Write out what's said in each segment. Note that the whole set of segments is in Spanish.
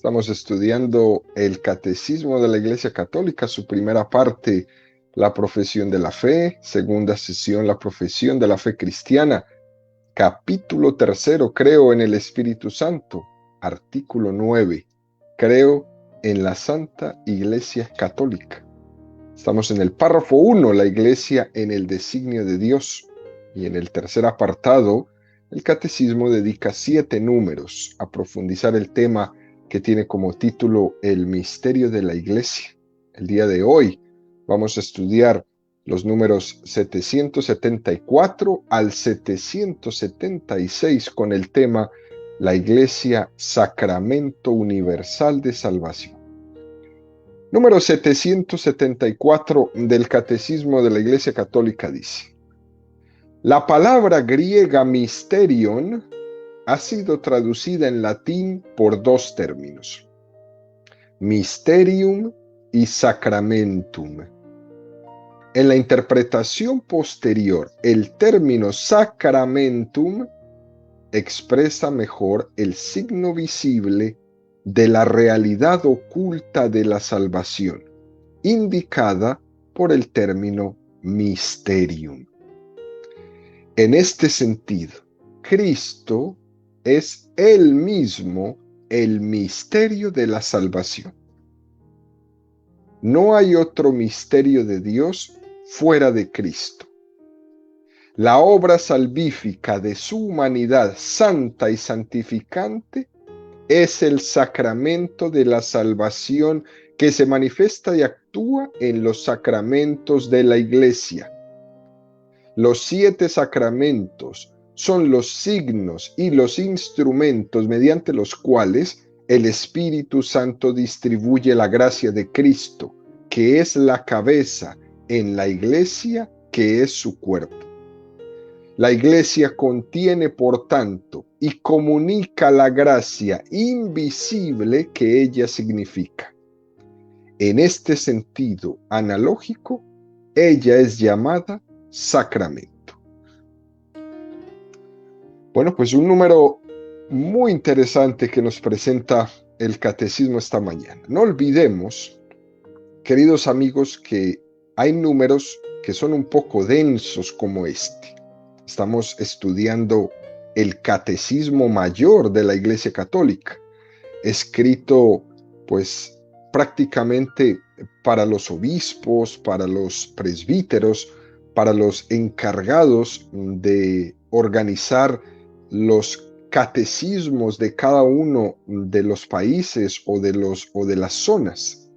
Estamos estudiando el Catecismo de la Iglesia Católica, su primera parte, la profesión de la fe, segunda sesión, la profesión de la fe cristiana, capítulo tercero, creo en el Espíritu Santo, artículo 9, creo en la Santa Iglesia Católica. Estamos en el párrafo 1, la Iglesia en el designio de Dios, y en el tercer apartado, el Catecismo dedica 7 números a profundizar el tema que tiene como título El misterio de la Iglesia. El día de hoy vamos a estudiar los números 774 al 776 con el tema La Iglesia, Sacramento Universal de Salvación. Número 774 del Catecismo de la Iglesia Católica dice: la palabra griega mysterion ha sido traducida en latín por dos términos, mysterium y sacramentum. En la interpretación posterior, el término sacramentum expresa mejor el signo visible de la realidad oculta de la salvación, indicada por el término mysterium. En este sentido, Cristo es Él mismo el misterio de la salvación. No hay otro misterio de Dios fuera de Cristo. La obra salvífica de su humanidad santa y santificante es el sacramento de la salvación que se manifiesta y actúa en los sacramentos de la Iglesia. Los 7 sacramentos son los signos y los instrumentos mediante los cuales el Espíritu Santo distribuye la gracia de Cristo, que es la cabeza, en la Iglesia, que es su cuerpo. La Iglesia contiene, por tanto, y comunica la gracia invisible que ella significa. En este sentido analógico, ella es llamada sacramento. Bueno, pues un número muy interesante que nos presenta el Catecismo esta mañana. No olvidemos, queridos amigos, que hay números que son un poco densos como este. Estamos estudiando el Catecismo Mayor de la Iglesia Católica, escrito pues prácticamente para los obispos, para los presbíteros, para los encargados de organizar los catecismos de cada uno de los países o de las zonas,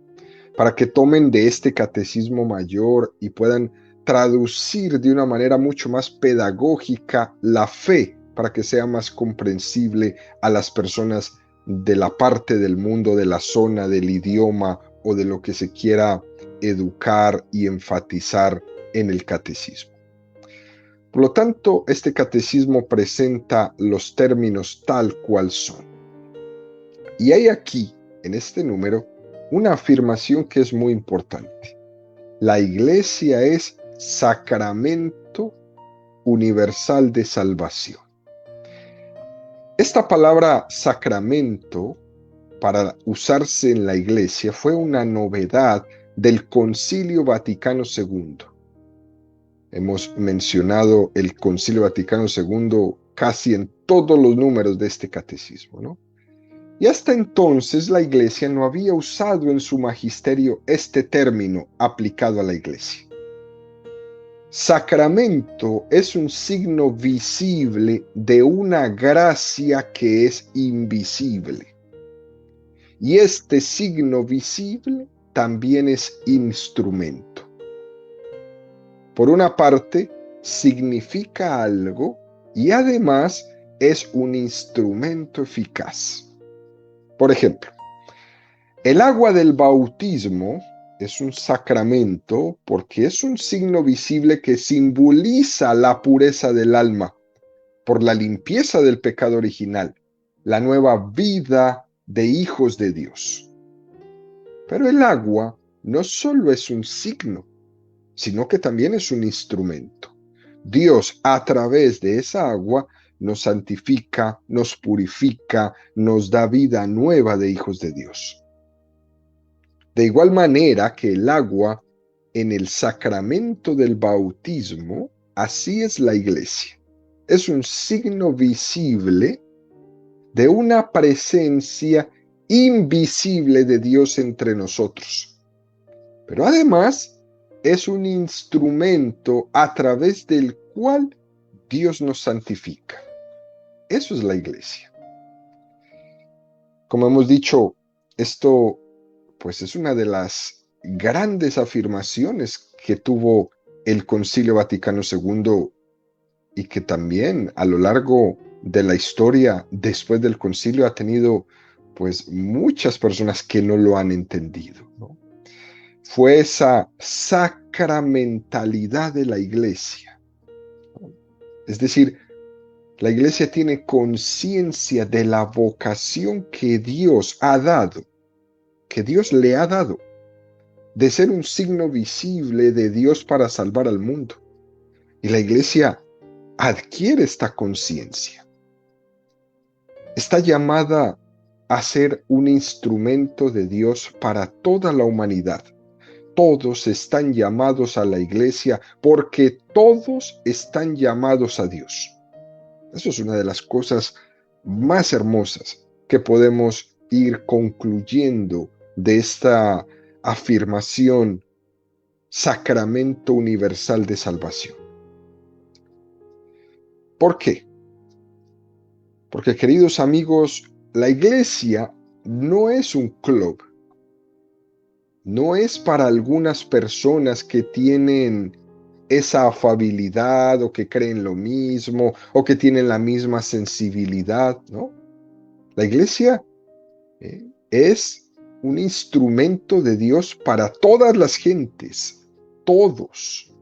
para que tomen de este catecismo mayor y puedan traducir de una manera mucho más pedagógica la fe, para que sea más comprensible a las personas de la parte del mundo, de la zona, del idioma o de lo que se quiera educar y enfatizar en el catecismo. Por lo tanto, este catecismo presenta los términos tal cual son. Y hay aquí, en este número, una afirmación que es muy importante. La Iglesia es sacramento universal de salvación. Esta palabra sacramento, para usarse en la Iglesia, fue una novedad del Concilio Vaticano II. Hemos mencionado el Concilio Vaticano II casi en todos los números de este catecismo, ¿no? Y hasta entonces la Iglesia no había usado en su magisterio este término aplicado a la Iglesia. Sacramento es un signo visible de una gracia que es invisible. Y este signo visible también es instrumento. Por una parte, significa algo y además es un instrumento eficaz. Por ejemplo, el agua del bautismo es un sacramento porque es un signo visible que simboliza la pureza del alma por la limpieza del pecado original, la nueva vida de hijos de Dios. Pero el agua no solo es un signo, sino que también es un instrumento. Dios, a través de esa agua, nos santifica, nos purifica, nos da vida nueva de hijos de Dios. De igual manera que el agua en el sacramento del bautismo, así es la iglesia. Es un signo visible de una presencia invisible de Dios entre nosotros. Pero además es un instrumento a través del cual Dios nos santifica. Eso es la iglesia. Como hemos dicho, esto pues es una de las grandes afirmaciones que tuvo el Concilio Vaticano II y que también a lo largo de la historia después del concilio ha tenido pues muchas personas que no lo han entendido, ¿no? Fue esa sacramentalidad de la iglesia. Es decir, la iglesia tiene conciencia de la vocación que Dios ha dado, que Dios le ha dado, de ser un signo visible de Dios para salvar al mundo. Y la iglesia adquiere esta conciencia. Está llamada a ser un instrumento de Dios para toda la humanidad. Todos están llamados a la iglesia porque todos están llamados a Dios. Eso es una de las cosas más hermosas que podemos ir concluyendo de esta afirmación, sacramento universal de salvación. ¿Por qué? Porque, queridos amigos, la iglesia no es un club. No es para algunas personas que tienen esa afabilidad o que creen lo mismo o que tienen la misma sensibilidad, ¿no? La iglesia es un instrumento de Dios para todas las gentes, todos.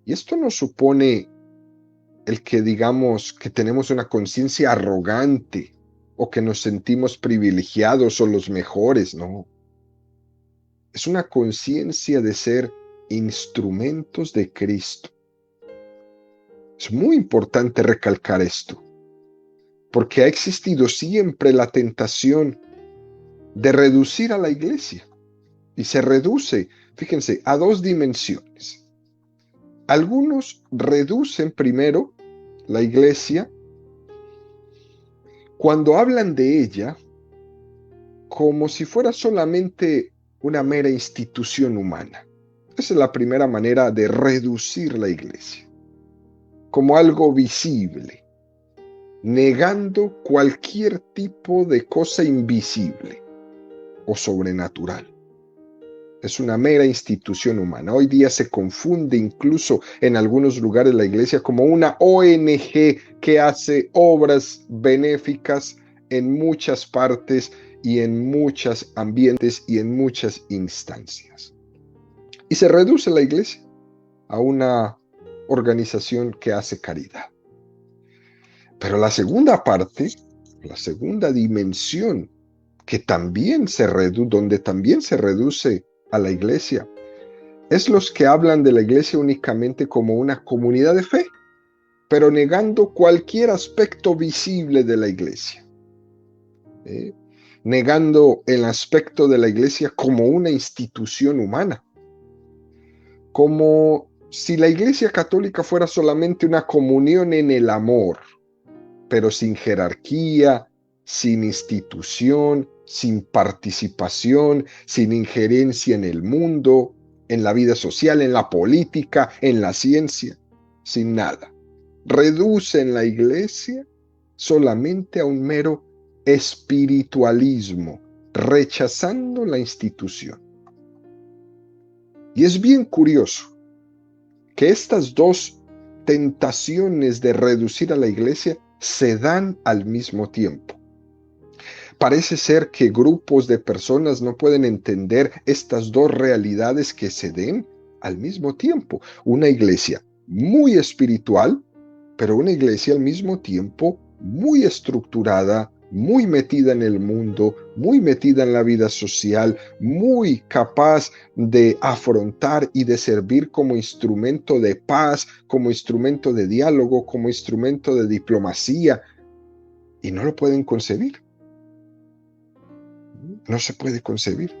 Y esto no supone el que digamos que tenemos una conciencia arrogante o que nos sentimos privilegiados o los mejores, no. Es una conciencia de ser instrumentos de Cristo. Es muy importante recalcar esto, porque ha existido siempre la tentación de reducir a la iglesia, y se reduce, fíjense, a dos dimensiones. Algunos reducen primero la iglesia cuando hablan de ella como si fuera solamente una mera institución humana. Esa es la primera manera de reducir la iglesia, como algo visible, negando cualquier tipo de cosa invisible o sobrenatural. Es una mera institución humana. Hoy día se confunde incluso en algunos lugares la iglesia como una ONG que hace obras benéficas en muchas partes y en muchos ambientes y en muchas instancias. Y se reduce la iglesia a una organización que hace caridad. Pero la segunda parte, la segunda dimensión, que también donde también se reduce a la iglesia, es los que hablan de la iglesia únicamente como una comunidad de fe, pero negando cualquier aspecto visible de la iglesia. Negando el aspecto de la iglesia como una institución humana, como si la iglesia católica fuera solamente una comunión en el amor, pero sin jerarquía, sin institución, sin participación, sin injerencia en el mundo, en la vida social, en la política, en la ciencia, sin nada. Reducen la iglesia solamente a un mero espiritualismo, rechazando la institución. Y es bien curioso que estas dos tentaciones de reducir a la iglesia se dan al mismo tiempo. Parece ser que grupos de personas no pueden entender estas dos realidades que se den al mismo tiempo. Una iglesia muy espiritual, pero una iglesia al mismo tiempo muy estructurada, muy metida en el mundo, muy metida en la vida social, muy capaz de afrontar y de servir como instrumento de paz, como instrumento de diálogo, como instrumento de diplomacia, y no lo pueden concebir. No se puede concebir.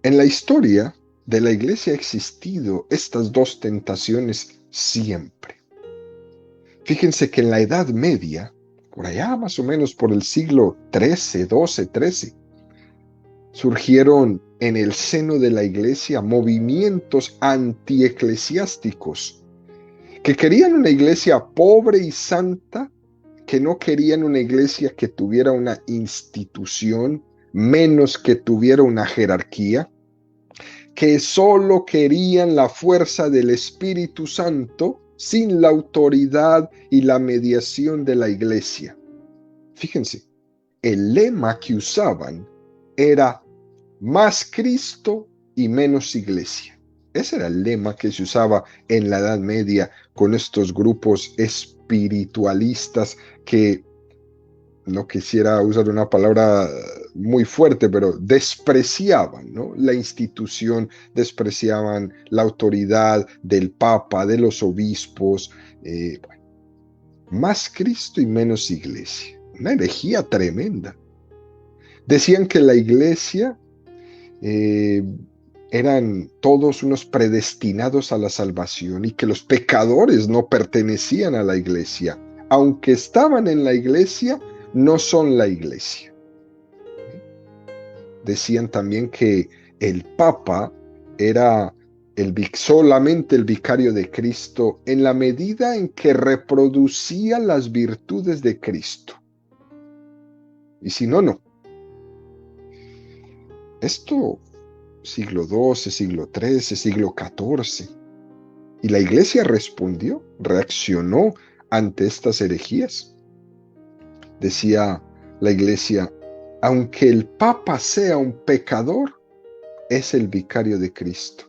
En la historia de la iglesia ha existido estas dos tentaciones siempre. Fíjense que en la Edad Media, por allá más o menos por el siglo XIII, XII, XIII, surgieron en el seno de la iglesia movimientos antieclesiásticos que querían una iglesia pobre y santa, que no querían una iglesia que tuviera una institución, menos que tuviera una jerarquía, que solo querían la fuerza del Espíritu Santo sin la autoridad y la mediación de la iglesia. Fíjense, el lema que usaban era más Cristo y menos iglesia. Ese era el lema que se usaba en la Edad Media con estos grupos espiritualistas que, no quisiera usar una palabra muy fuerte, pero despreciaban, ¿no?, la institución, despreciaban la autoridad del Papa, de los obispos. Bueno, más Cristo y menos iglesia. Una herejía tremenda. Decían que la iglesia eran todos unos predestinados a la salvación y que los pecadores no pertenecían a la iglesia. Aunque estaban en la iglesia, no son la iglesia. Decían también que el Papa era solamente el vicario de Cristo en la medida en que reproducía las virtudes de Cristo. Y si no, no. Esto, siglo XII, siglo XIII, siglo XIV. Y la iglesia respondió, reaccionó ante estas herejías. Decía la iglesia, aunque el Papa sea un pecador, es el vicario de Cristo.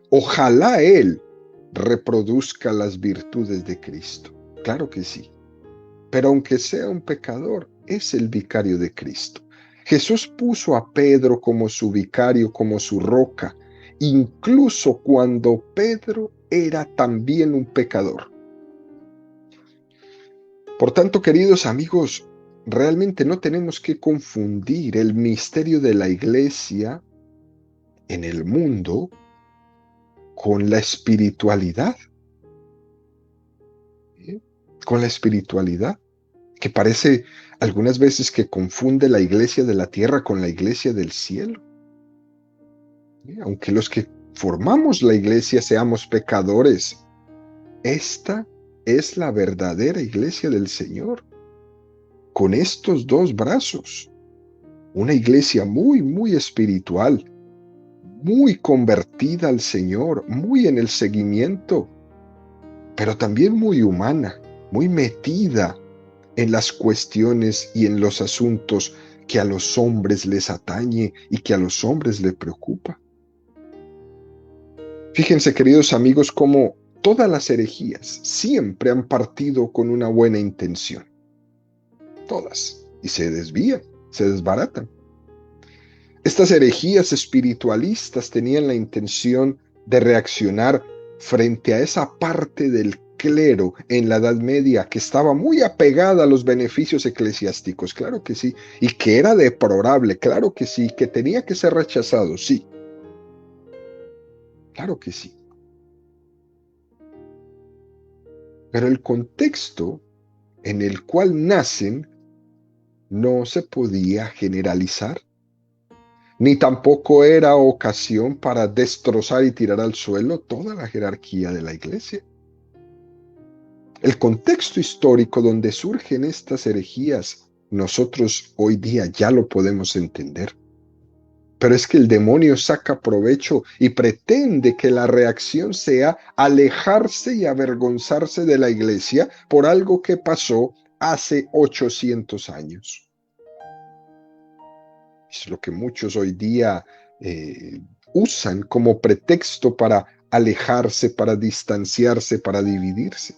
Ojalá él reproduzca las virtudes de Cristo. Claro que sí. Pero aunque sea un pecador, es el vicario de Cristo. Jesús puso a Pedro como su vicario, como su roca, incluso cuando Pedro era también un pecador. Por tanto, queridos amigos, realmente no tenemos que confundir el misterio de la iglesia en el mundo con la espiritualidad. ¿Sí? Con la espiritualidad, que parece algunas veces que confunde la iglesia de la tierra con la iglesia del cielo. ¿Sí? Aunque los que formamos la iglesia seamos pecadores, esta es la verdadera iglesia del Señor, con estos dos brazos. Una iglesia muy, muy espiritual, muy convertida al Señor, muy en el seguimiento, pero también muy humana, muy metida en las cuestiones y en los asuntos que a los hombres les atañe y que a los hombres les preocupa. Fíjense, queridos amigos, cómo todas las herejías siempre han partido con una buena intención. Todas. Y se desvían, se desbaratan. Estas herejías espiritualistas tenían la intención de reaccionar frente a esa parte del clero en la Edad Media que estaba muy apegada a los beneficios eclesiásticos, claro que sí, y que era deplorable, claro que sí, que tenía que ser rechazado, sí, claro que sí. Pero el contexto en el cual nacen no se podía generalizar, ni tampoco era ocasión para destrozar y tirar al suelo toda la jerarquía de la iglesia. El contexto histórico donde surgen estas herejías, nosotros hoy día ya lo podemos entender. Pero es que el demonio saca provecho y pretende que la reacción sea alejarse y avergonzarse de la iglesia por algo que pasó hace 800 años. Es lo que muchos hoy día usan como pretexto para alejarse, para distanciarse, para dividirse.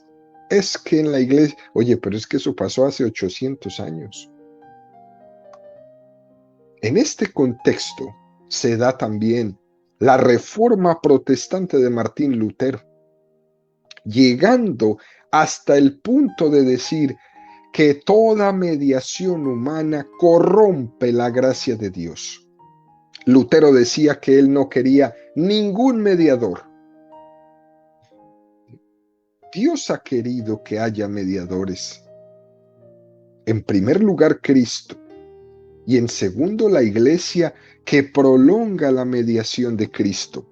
Es que en la iglesia, oye, pero es que eso pasó hace 800 años. En este contexto se da también la reforma protestante de Martín Lutero, llegando hasta el punto de decir que toda mediación humana corrompe la gracia de Dios. Lutero decía que él no quería ningún mediador. Dios ha querido que haya mediadores. En primer lugar, Cristo. Y en segundo, la iglesia que prolonga la mediación de Cristo.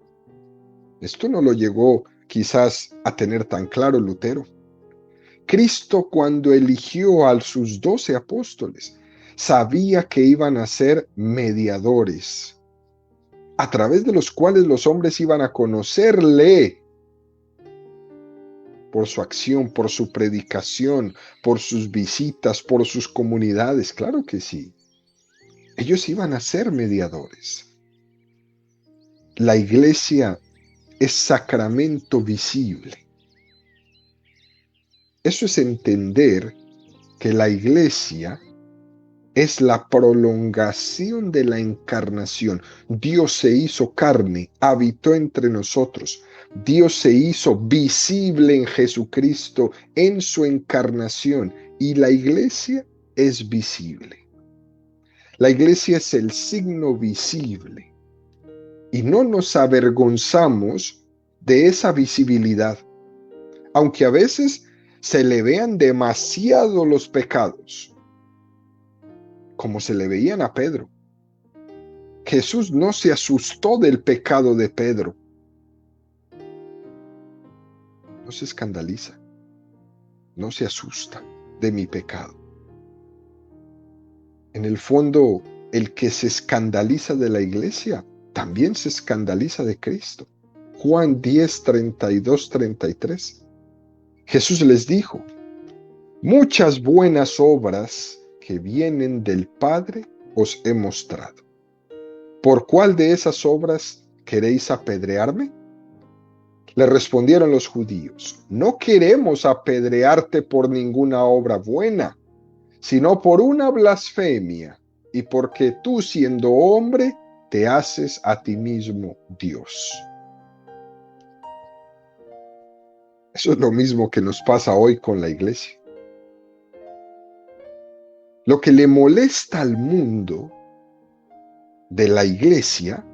Esto no lo llegó quizás a tener tan claro Lutero. Cristo, cuando eligió a sus 12 apóstoles, sabía que iban a ser mediadores, a través de los cuales los hombres iban a conocerle por su acción, por su predicación, por sus visitas, por sus comunidades. Claro que sí. Ellos iban a ser mediadores. La iglesia es sacramento visible. Eso es entender que la iglesia es la prolongación de la encarnación. Dios se hizo carne, habitó entre nosotros. Dios se hizo visible en Jesucristo, en su encarnación, y la iglesia es visible. La iglesia es el signo visible y no nos avergonzamos de esa visibilidad, aunque a veces se le vean demasiado los pecados, como se le veían a Pedro. Jesús no se asustó del pecado de Pedro, no se escandaliza, no se asusta de mi pecado. En el fondo, el que se escandaliza de la iglesia también se escandaliza de Cristo. Juan 10, 32, 33. Jesús les dijo: muchas buenas obras que vienen del Padre os he mostrado. ¿Por cuál de esas obras queréis apedrearme? Le respondieron los judíos: no queremos apedrearte por ninguna obra buena, sino por una blasfemia, y porque tú, siendo hombre, te haces a ti mismo Dios. Eso es lo mismo que nos pasa hoy con la iglesia. Lo que le molesta al mundo de la iglesia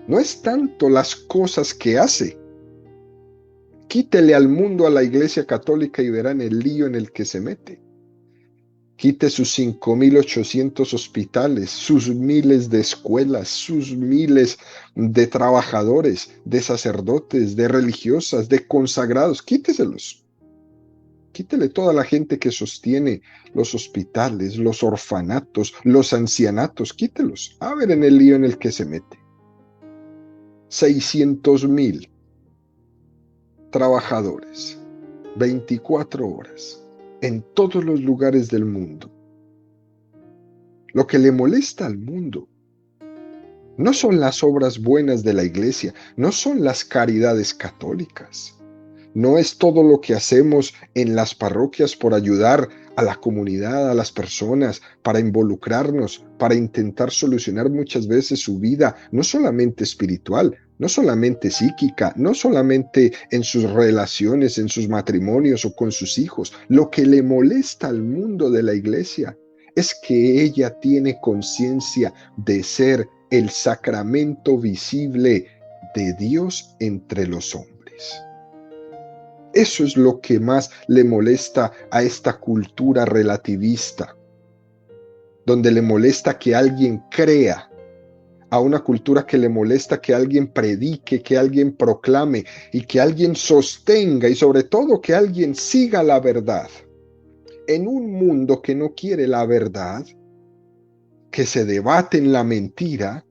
no es tanto las cosas que hace. Quítele al mundo a la iglesia católica y verán el lío en el que se mete. Quite sus 5.800 hospitales, sus miles de escuelas, sus miles de trabajadores, de sacerdotes, de religiosas, de consagrados. Quíteselos. Quítele toda la gente que sostiene los hospitales, los orfanatos, los ancianatos. Quítelos. A ver en el lío en el que se mete. 600,000 trabajadores, 24 horas. En todos los lugares del mundo. Lo que le molesta al mundo no son las obras buenas de la iglesia, no son las caridades católicas, no es todo lo que hacemos en las parroquias por ayudar a la comunidad, a las personas, para involucrarnos, para intentar solucionar muchas veces su vida, no solamente espiritual, no solamente psíquica, no solamente en sus relaciones, en sus matrimonios o con sus hijos. Lo que le molesta al mundo de la iglesia es que ella tiene conciencia de ser el sacramento visible de Dios entre los hombres. Eso es lo que más le molesta a esta cultura relativista, donde le molesta que alguien crea, a una cultura que le molesta que alguien predique, que alguien proclame y que alguien sostenga y sobre todo que alguien siga la verdad. En un mundo que no quiere la verdad, que se debate en la mentira,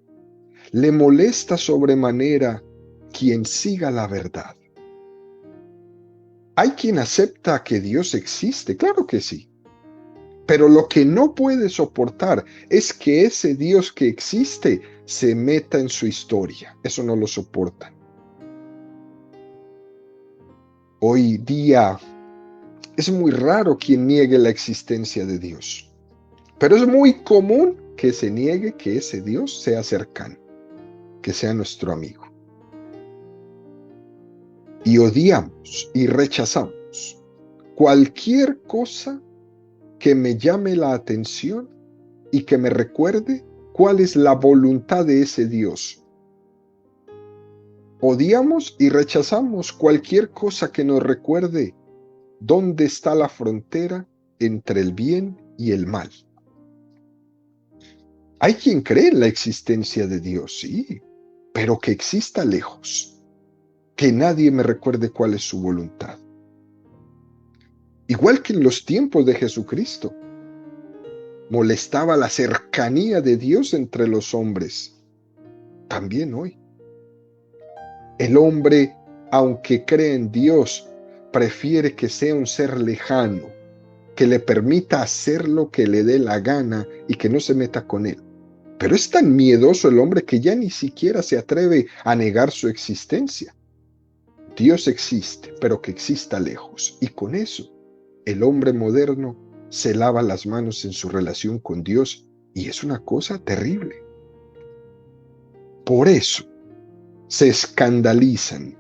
le molesta sobremanera quien siga la verdad. Hay quien acepta que Dios existe, claro que sí. Pero lo que no puede soportar es que ese Dios que existe se meta en su historia. Eso no lo soportan. Hoy día Es muy raro quien niegue la existencia de Dios, pero es muy común que se niegue que ese Dios sea cercano, que sea nuestro amigo. Y odiamos y rechazamos cualquier cosa que me llame la atención y que me recuerde cuál es la voluntad de ese Dios. Odiamos y rechazamos cualquier cosa que nos recuerde dónde está la frontera entre el bien y el mal. Hay quien cree en la existencia de Dios, sí, pero que exista lejos, que nadie me recuerde cuál es su voluntad. Igual que en los tiempos de Jesucristo, molestaba la cercanía de Dios entre los hombres. También hoy. El hombre, aunque cree en Dios, prefiere que sea un ser lejano, que le permita hacer lo que le dé la gana y que no se meta con él. Pero es tan miedoso el hombre que ya ni siquiera se atreve a negar su existencia. Dios existe, pero que exista lejos. Y con eso, el hombre moderno se lava las manos en su relación con Dios y es una cosa terrible. Por eso se escandalizan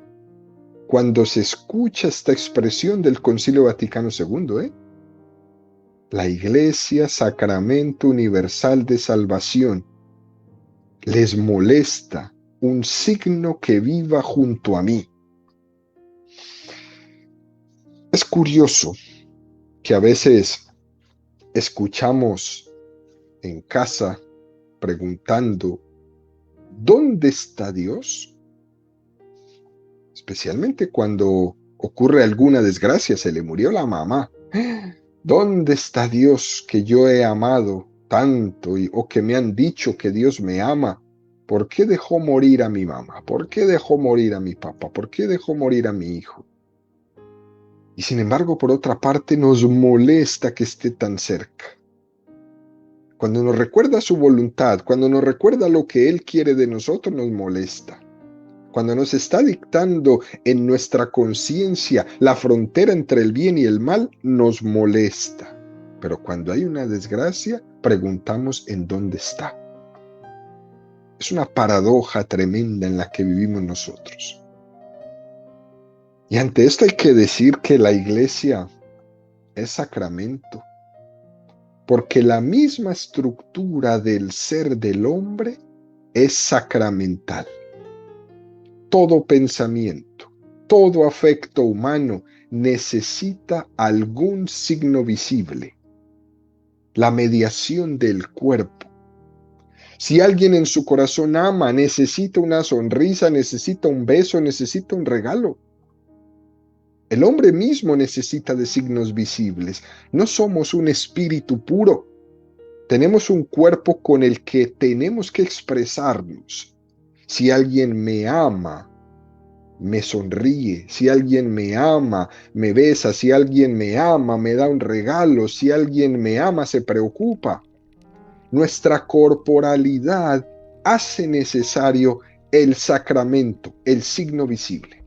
cuando se escucha esta expresión del Concilio Vaticano II, la Iglesia, sacramento universal de salvación. Les molesta un signo que viva junto a mí. Es curioso que a veces escuchamos en casa preguntando, ¿dónde está Dios? Especialmente cuando ocurre alguna desgracia, se le murió la mamá. ¿Dónde está Dios que yo he amado tanto o que me han dicho que Dios me ama? ¿Por qué dejó morir a mi mamá? ¿Por qué dejó morir a mi papá? ¿Por qué dejó morir a mi hijo? Y sin embargo, por otra parte, nos molesta que esté tan cerca. Cuando nos recuerda su voluntad, cuando nos recuerda lo que Él quiere de nosotros, nos molesta. Cuando nos está dictando en nuestra conciencia la frontera entre el bien y el mal, nos molesta. Pero cuando hay una desgracia, preguntamos en dónde está. Es una paradoja tremenda en la que vivimos nosotros. Y ante esto hay que decir que la iglesia es sacramento, porque la misma estructura del ser del hombre es sacramental. Todo pensamiento, todo afecto humano necesita algún signo visible, la mediación del cuerpo. Si alguien en su corazón ama, necesita una sonrisa, necesita un beso, necesita un regalo. El hombre mismo necesita de signos visibles. No somos un espíritu puro. Tenemos un cuerpo con el que tenemos que expresarnos. Si alguien me ama, me sonríe. Si alguien me ama, me besa. Si alguien me ama, me da un regalo. Si alguien me ama, se preocupa. Nuestra corporalidad hace necesario el sacramento, el signo visible.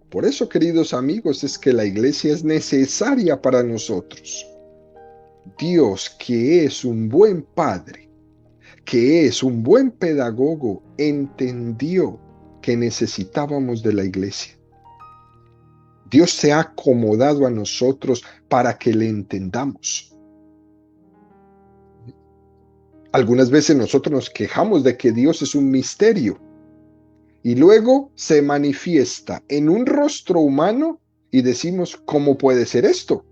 Por eso, queridos amigos, es que la iglesia es necesaria para nosotros. Dios, que es un buen padre, que es un buen pedagogo, entendió que necesitábamos de la iglesia. Dios se ha acomodado a nosotros para que le entendamos. Algunas veces nosotros nos quejamos de que Dios es un misterio y luego se manifiesta en un rostro humano y decimos, ¿cómo puede ser esto?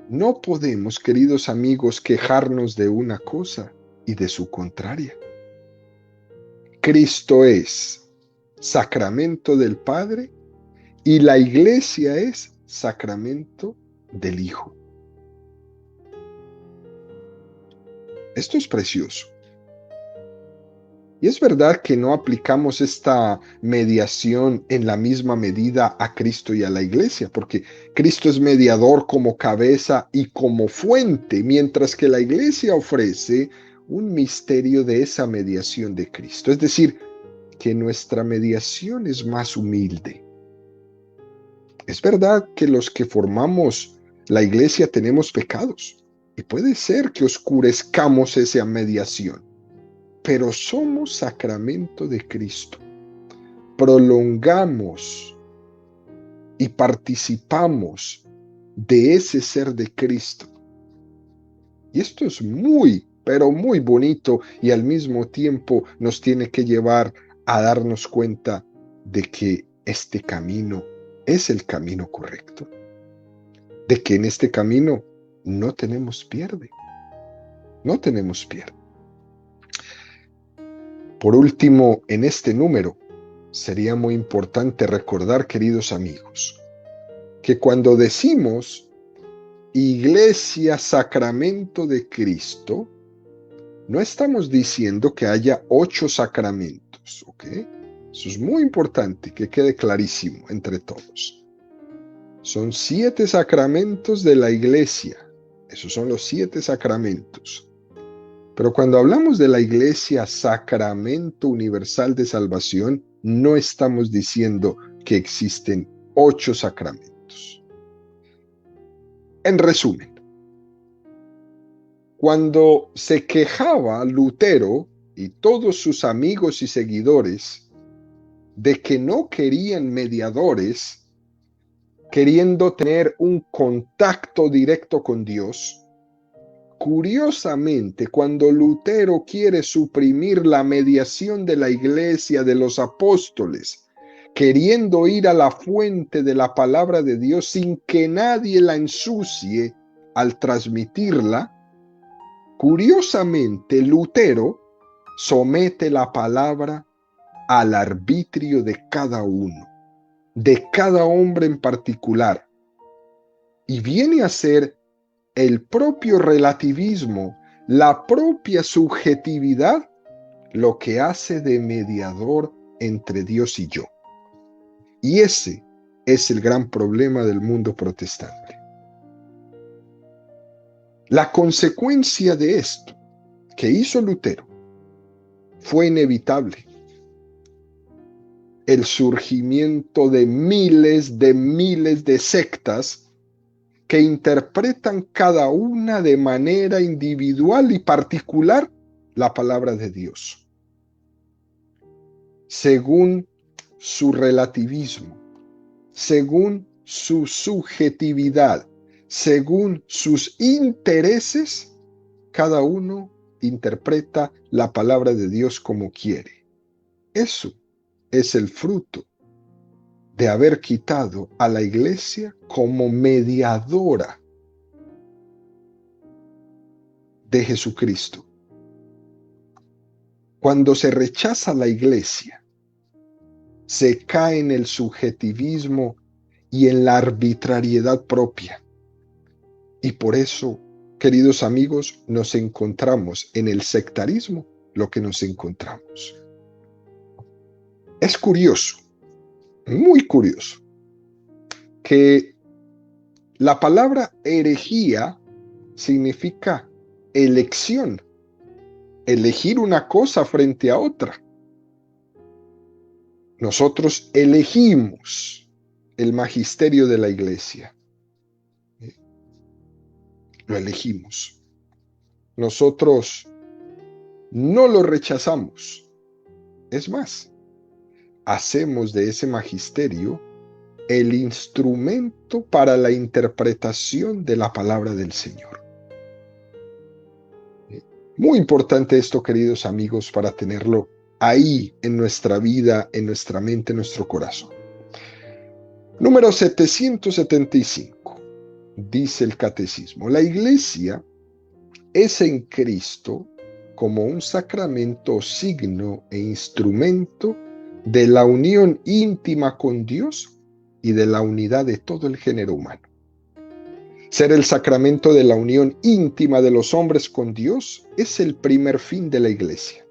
No podemos, queridos amigos, quejarnos de una cosa y de su contraria. Cristo es sacramento del Padre y la iglesia es sacramento del Hijo. Esto es precioso. Y es verdad que no aplicamos esta mediación en la misma medida a Cristo y a la iglesia, porque Cristo es mediador como cabeza y como fuente, mientras que la iglesia ofrece un misterio de esa mediación de Cristo. Es decir, que nuestra mediación es más humilde, Es verdad que los que formamos la iglesia tenemos pecados y puede ser que oscurezcamos esa mediación, pero somos sacramento de Cristo. Prolongamos y participamos de ese ser de Cristo. Y esto es muy, pero muy bonito y al mismo tiempo nos tiene que llevar a darnos cuenta de que este camino es el camino correcto, de que en este camino no tenemos pierde, no tenemos pierde. Por último, en este número, sería muy importante recordar, queridos amigos, que cuando decimos Iglesia Sacramento de Cristo, no estamos diciendo que haya 8 sacramentos, ¿ok? Eso es muy importante, que quede clarísimo entre todos. Son 7 sacramentos de la Iglesia. Esos son los 7 sacramentos. Pero cuando hablamos de la Iglesia Sacramento Universal de Salvación, no estamos diciendo que existen 8 sacramentos. En resumen, cuando se quejaba Lutero y todos sus amigos y seguidores de que no querían mediadores, queriendo tener un contacto directo con Dios, curiosamente, cuando Lutero quiere suprimir la mediación de la iglesia de los apóstoles, queriendo ir a la fuente de la palabra de Dios sin que nadie la ensucie al transmitirla, curiosamente Lutero somete la palabra al arbitrio de cada uno, de cada hombre en particular, y viene a ser el propio relativismo, la propia subjetividad, lo que hace de mediador entre Dios y yo. Y ese es el gran problema del mundo protestante. La consecuencia de esto que hizo Lutero fue inevitable. El surgimiento de miles de sectas que interpretan cada una de manera individual y particular la palabra de Dios, según su relativismo, según su subjetividad, según sus intereses. Cada uno interpreta la palabra de Dios como quiere. Eso es el fruto de haber quitado a la iglesia como mediadora de Jesucristo. Cuando se rechaza la iglesia, se cae en el subjetivismo y en la arbitrariedad propia. Y por eso, queridos amigos, nos encontramos en el sectarismo lo que nos encontramos. Es curioso, muy curioso, que la palabra herejía significa elección, elegir una cosa frente a otra. Nosotros elegimos el magisterio de la iglesia. Lo elegimos. Nosotros no lo rechazamos. Es más, hacemos de ese magisterio el instrumento para la interpretación de la palabra del Señor. Muy importante esto, queridos amigos, para tenerlo ahí en nuestra vida, en nuestra mente, en nuestro corazón. Número 775. Dice el catecismo: la iglesia es en Cristo como un sacramento, signo e instrumento de la unión íntima con Dios y de la unidad de todo el género humano. Ser el sacramento de la unión íntima de los hombres con Dios es el primer fin de la iglesia.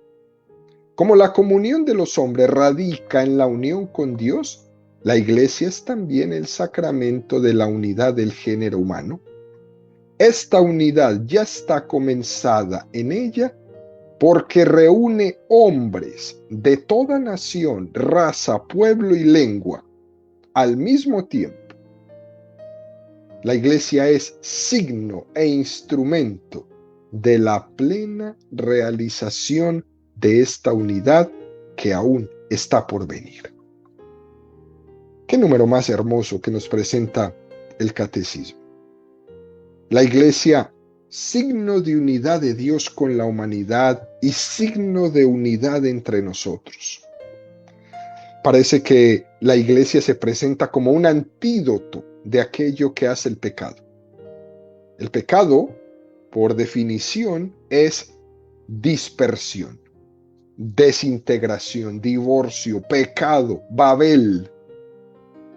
Como la comunión de los hombres radica en la unión con Dios, la iglesia es también el sacramento de la unidad del género humano. Esta unidad ya está comenzada en ella porque reúne hombres de toda nación, raza, pueblo y lengua al mismo tiempo, La iglesia es signo e instrumento de la plena realización de esta unidad que aún está por venir. ¿Qué número más hermoso que nos presenta el catecismo? La iglesia, signo de unidad de Dios con la humanidad y signo de unidad entre nosotros. Parece que la iglesia se presenta como un antídoto de aquello que hace el pecado. El pecado, por definición, es dispersión, desintegración, divorcio, pecado, Babel.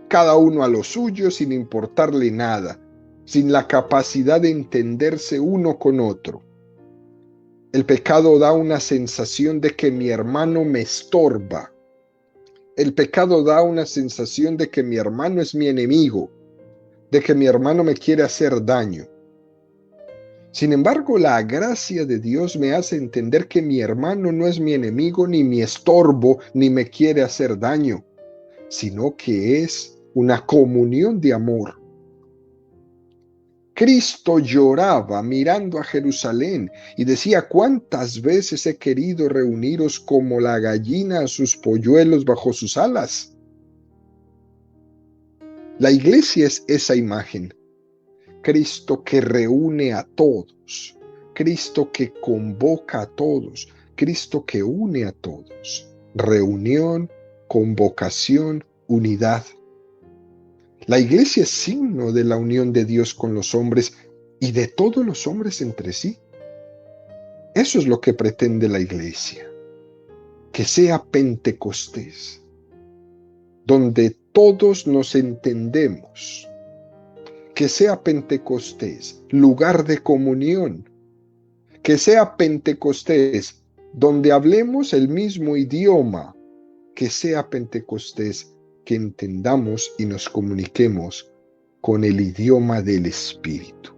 Cada uno a lo suyo sin importarle nada, sin la capacidad de entenderse uno con otro. El pecado da una sensación de que mi hermano me estorba. El pecado da una sensación de que mi hermano es mi enemigo, de que mi hermano me quiere hacer daño. Sin embargo, la gracia de Dios me hace entender que mi hermano no es mi enemigo, ni mi estorbo, ni me quiere hacer daño, sino que es una comunión de amor. Cristo lloraba mirando a Jerusalén y decía: ¿cuántas veces he querido reuniros como la gallina a sus polluelos bajo sus alas? La iglesia es esa imagen. Cristo que reúne a todos, Cristo que convoca a todos, Cristo que une a todos. Reunión, convocación, unidad. La iglesia es signo de la unión de Dios con los hombres y de todos los hombres entre sí. Eso es lo que pretende la iglesia, que sea Pentecostés, donde todos nos entendemos, que sea Pentecostés, lugar de comunión, que sea Pentecostés, donde hablemos el mismo idioma, que sea Pentecostés, que entendamos y nos comuniquemos con el idioma del Espíritu.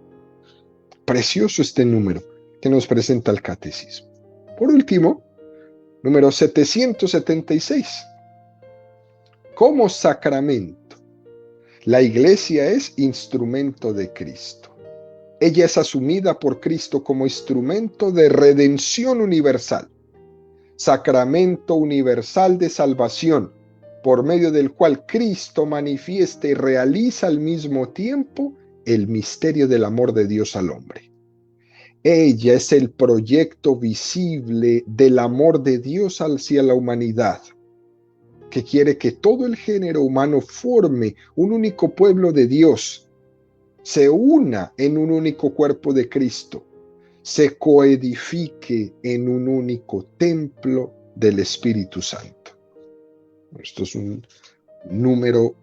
Precioso este número que nos presenta el catecismo. Por último, número 776. Como sacramento, la iglesia es instrumento de Cristo. Ella es asumida por Cristo como instrumento de redención universal, sacramento universal de salvación, por medio del cual Cristo manifiesta y realiza al mismo tiempo el misterio del amor de Dios al hombre. Ella es el proyecto visible del amor de Dios hacia la humanidad, que quiere que todo el género humano forme un único pueblo de Dios, se una en un único cuerpo de Cristo, se coedifique en un único templo del Espíritu Santo. Esto es un número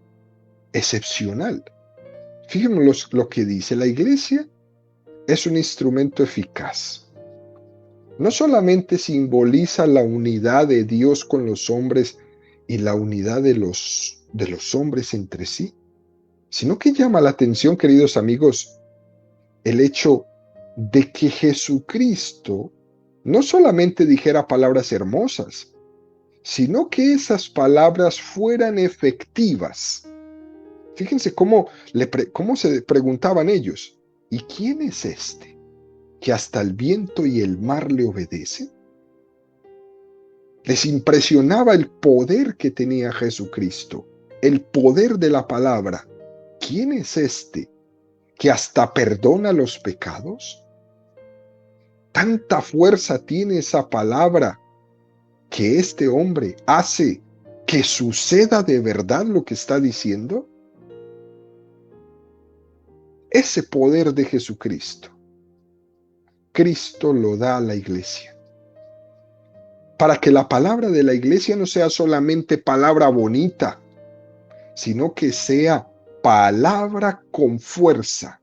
excepcional. Fíjense lo que dice: la iglesia es un instrumento eficaz. No solamente simboliza la unidad de Dios con los hombres y la unidad de los hombres entre sí, sino que llama la atención, queridos amigos, el hecho de que Jesucristo no solamente dijera palabras hermosas, sino que esas palabras fueran efectivas. Fíjense cómo se preguntaban ellos: ¿y quién es este que hasta el viento y el mar le obedecen? Les impresionaba el poder que tenía Jesucristo, el poder de la palabra. ¿Quién es este que hasta perdona los pecados? Tanta fuerza tiene esa palabra que este hombre hace que suceda de verdad lo que está diciendo. Ese poder de Jesucristo, Cristo lo da a la iglesia, para que la palabra de la iglesia no sea solamente palabra bonita, sino que sea palabra con fuerza.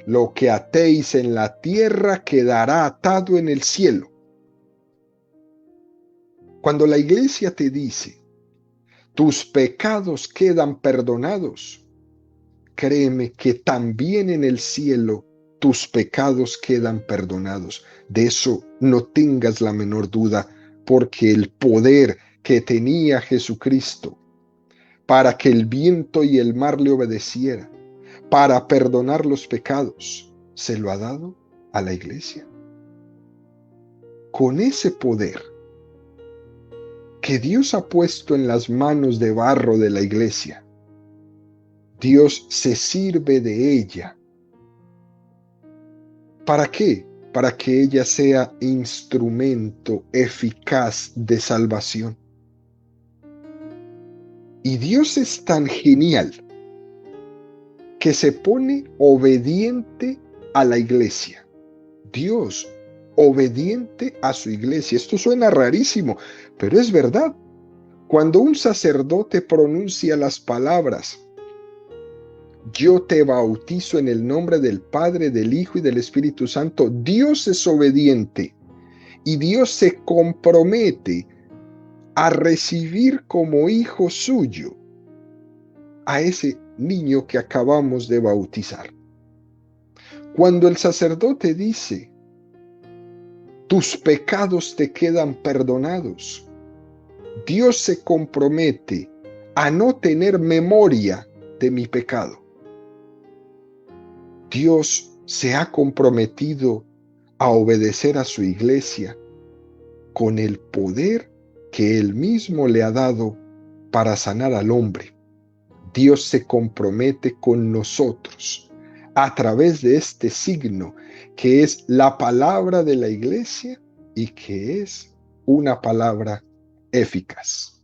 Lo que atéis en la tierra quedará atado en el cielo. Cuando la iglesia te dice: tus pecados quedan perdonados, créeme que también en el cielo tus pecados quedan perdonados. De eso no tengas la menor duda, porque el poder que tenía Jesucristo para que el viento y el mar le obedecieran, para perdonar los pecados, se lo ha dado a la iglesia. Con ese poder que Dios ha puesto en las manos de barro de la iglesia, Dios se sirve de ella. ¿Para qué? Para que ella sea instrumento eficaz de salvación. Y Dios es tan genial que se pone obediente a la iglesia. Dios, obediente a su iglesia. Esto suena rarísimo, pero es verdad. Cuando un sacerdote pronuncia las palabras, yo te bautizo en el nombre del Padre, del Hijo y del Espíritu Santo, Dios es obediente y Dios se compromete a recibir como hijo suyo a ese niño que acabamos de bautizar. Cuando el sacerdote dice, tus pecados te quedan perdonados, Dios se compromete a no tener memoria de mi pecado. Dios se ha comprometido a obedecer a su iglesia con el poder que Él mismo le ha dado para sanar al hombre. Dios se compromete con nosotros a través de este signo que es la palabra de la iglesia y que es una palabra eficaz.